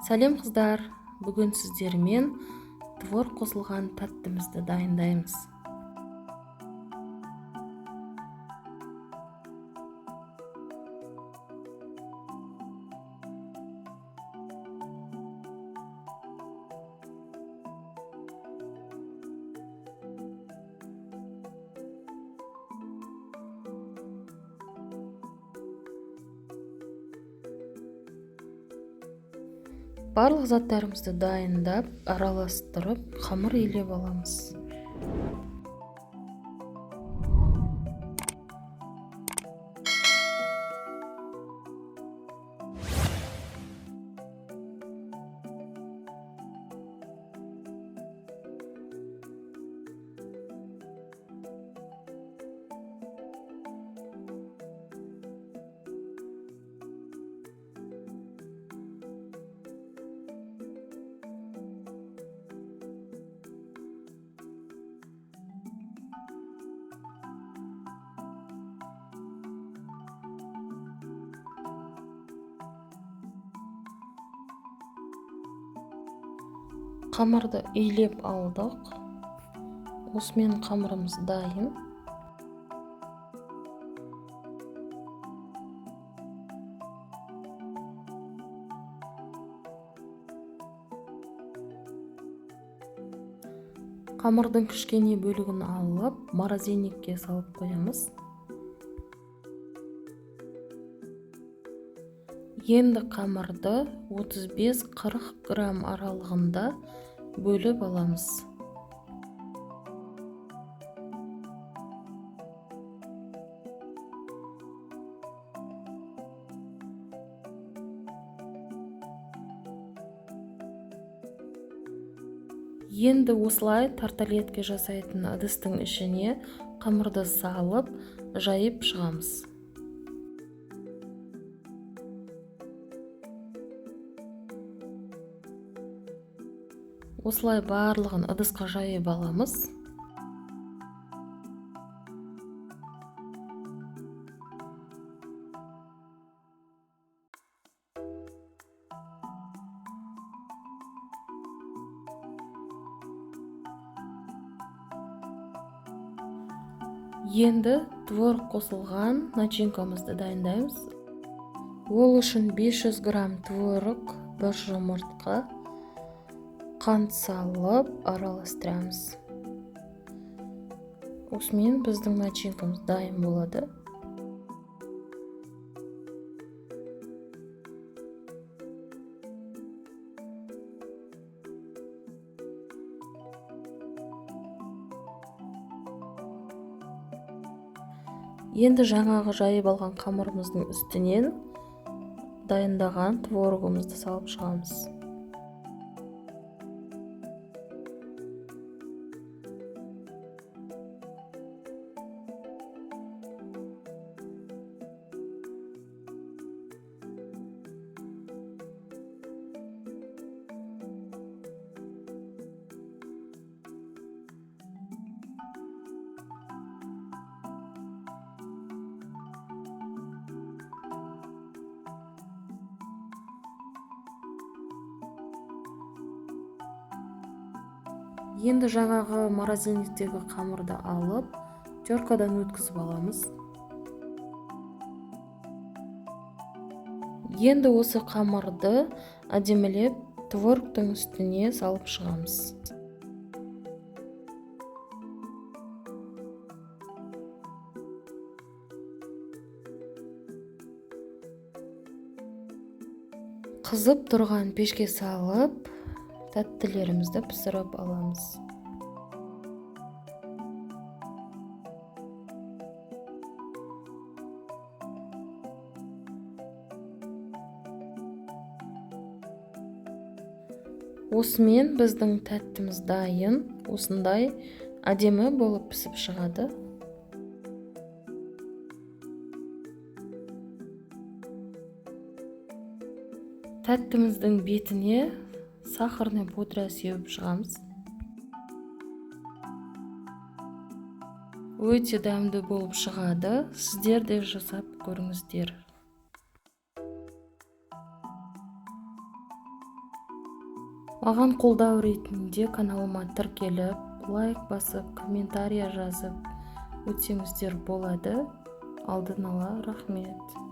Сәлем қыздар, бүгін сіздермен творог қосылған тәттімізді дайындаймыз. Барлық заттарымызды дайындап, араластырып, қамыр илеп аламыз. Қамырды үйлеп алдық. Осымен қамырымыз дайын. Қамырдың кішкене бөлігін алып, морозильникке салып қоямыз. Енді қамырды 35-40 грамм аралығында бөліп аламыз. Енді осылай тарталетке жасайтын ыдыстың ішіне қамырды салып, жайып шығамыз. Осылай барлығын ыдысқа жайып аламыз. Енді творог қосылған начинкамызды дайындаймыз. Ол үшін 500 грамм творог, 1 жұмыртқа, қант салып араластырамыз. Осымен біздің начинкамыз дайын болады. Енді жаңағы жайып алған қамырымыздың үстінен дайындаған творогымызды салып шығамыз. Енді жаңағы морозильниктегі қамырды алып, теркадан өткізіп аламыз. Енді осы қамырды әдемілеп творогтың үстіне салып шығамыз. Қызып тұрған пешке салып, тәттілерімізді пісіріп аламыз. Осымен біздің тәттіміз дайын, осындай әдемі болып пісіп шығады. Тәттіміздің бетіне сахарный пудра сеуіп шығамыз. Өте дәмді болып шығады. Сіздер де жасап көріңіздер. Маған қолдау ретінде каналыма тіркеліп, лайк басып, комментария жазып өтсеңіздер болады. Алдын ала рахмет.